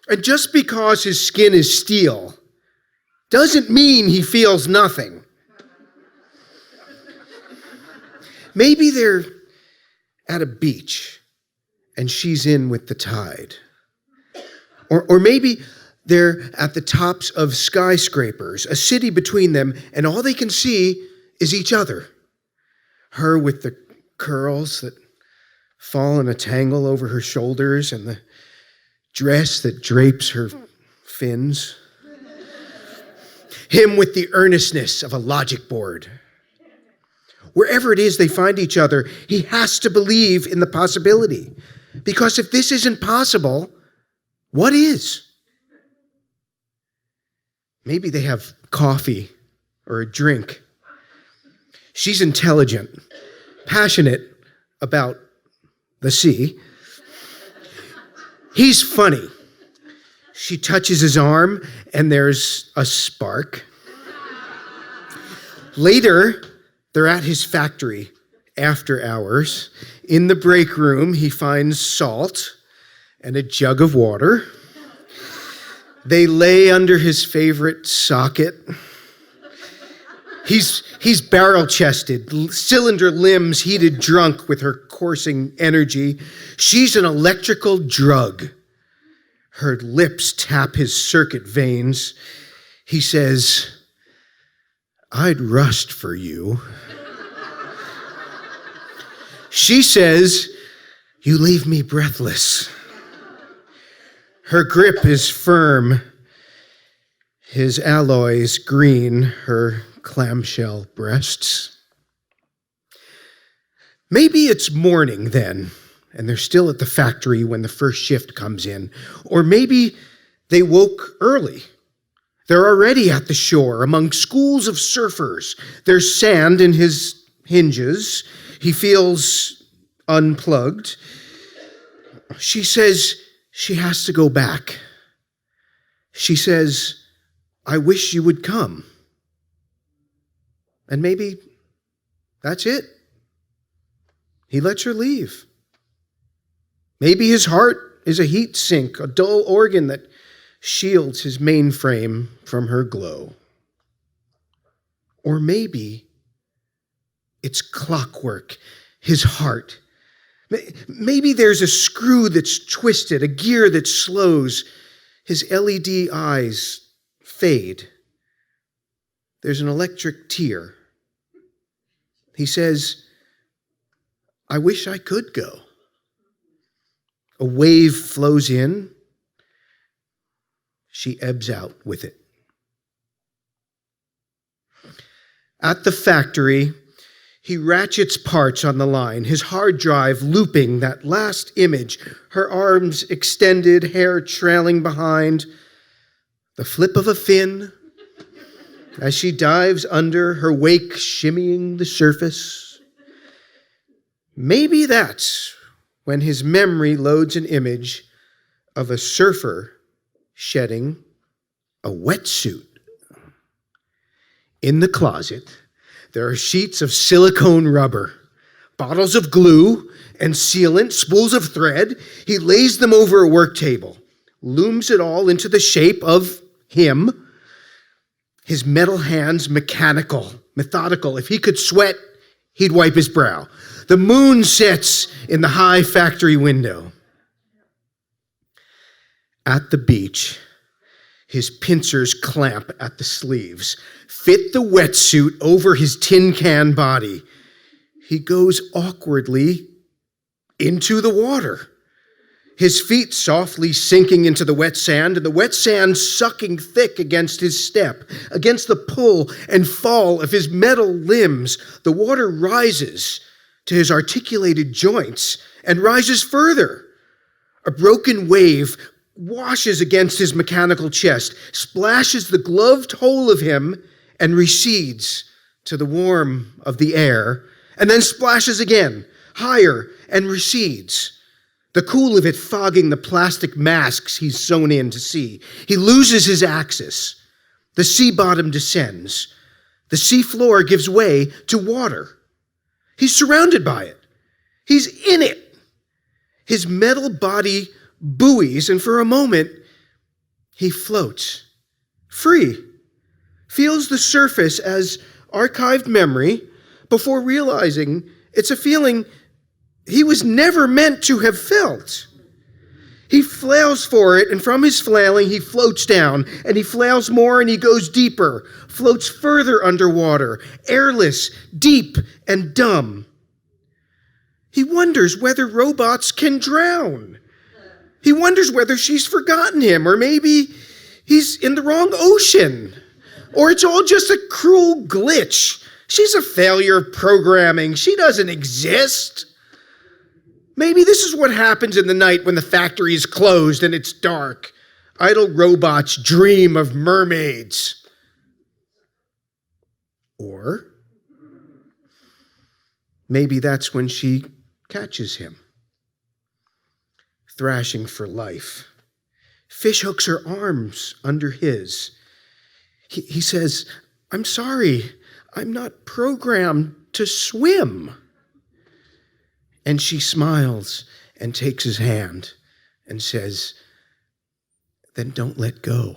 And just because his skin is steel doesn't mean he feels nothing. Maybe they're at a beach and she's in with the tide. Or maybe they're at the tops of skyscrapers, a city between them, and all they can see is each other. Her with the curls that fall in a tangle over her shoulders and the dress that drapes her fins. Him with the earnestness of a logic board. Wherever it is they find each other, he has to believe in the possibility. Because if this isn't possible, what is? Maybe they have coffee or a drink. She's intelligent, passionate about the sea. He's funny. She touches his arm and there's a spark. Later, they're at his factory after hours. In the break room, he finds salt and a jug of water. They lay under his favorite socket. He's barrel-chested, cylinder limbs heated drunk with her coursing energy. She's an electrical drug. Her lips tap his circuit veins. He says, "I'd rust for you." She says, "You leave me breathless." Her grip is firm, his alloys green, her clamshell breasts. Maybe it's morning then, and they're still at the factory when the first shift comes in. Or maybe they woke early. They're already at the shore among schools of surfers. There's sand in his hinges. He feels unplugged. She says she has to go back. She says, "I wish you would come." And maybe that's it. He lets her leave. Maybe his heart is a heat sink, a dull organ that shields his mainframe from her glow. Or maybe it's clockwork, his heart. Maybe there's a screw that's twisted, a gear that slows. His LED eyes fade. There's an electric tear. He says, "I wish I could go." A wave flows in. She ebbs out with it. At the factory, he ratchets parts on the line, his hard drive looping that last image, her arms extended, hair trailing behind, the flip of a fin as she dives under, her wake shimmying the surface. Maybe that's when his memory loads an image of a surfer shedding a wetsuit. In the closet, there are sheets of silicone rubber, bottles of glue and sealant, spools of thread. He lays them over a work table, looms it all into the shape of him. His metal hands mechanical, methodical. If he could sweat, he'd wipe his brow. The moon sets in the high factory window. At the beach, his pincers clamp at the sleeves, fit the wetsuit over his tin can body. He goes awkwardly into the water, his feet softly sinking into the wet sand, and the wet sand sucking thick against his step, against the pull and fall of his metal limbs. The water rises to his articulated joints and rises further. A broken wave washes against his mechanical chest, splashes the gloved hole of him, and recedes to the warmth of the air, and then splashes again, higher, and recedes. The cool of it fogging the plastic masks he's sewn in to see. He loses his axis. The sea bottom descends. The sea floor gives way to water. He's surrounded by it. He's in it. His metal body buoys, and for a moment, He floats, free, feels the surface as archived memory before realizing it's a feeling he was never meant to have felt. He flails for it, and from his flailing, he floats down, and he flails more, and he goes deeper, floats further underwater, airless, deep, and dumb. He wonders whether robots can drown. He wonders whether she's forgotten him, or maybe he's in the wrong ocean, or it's all just a cruel glitch. She's a failure of programming. She doesn't exist. Maybe this is what happens in the night when the factory is closed and it's dark. Idle robots dream of mermaids. Or maybe that's when she catches him, thrashing for life. Fish hooks her arms under his. He says, "I'm sorry, I'm not programmed to swim." And she smiles and takes his hand and says, "Then don't let go."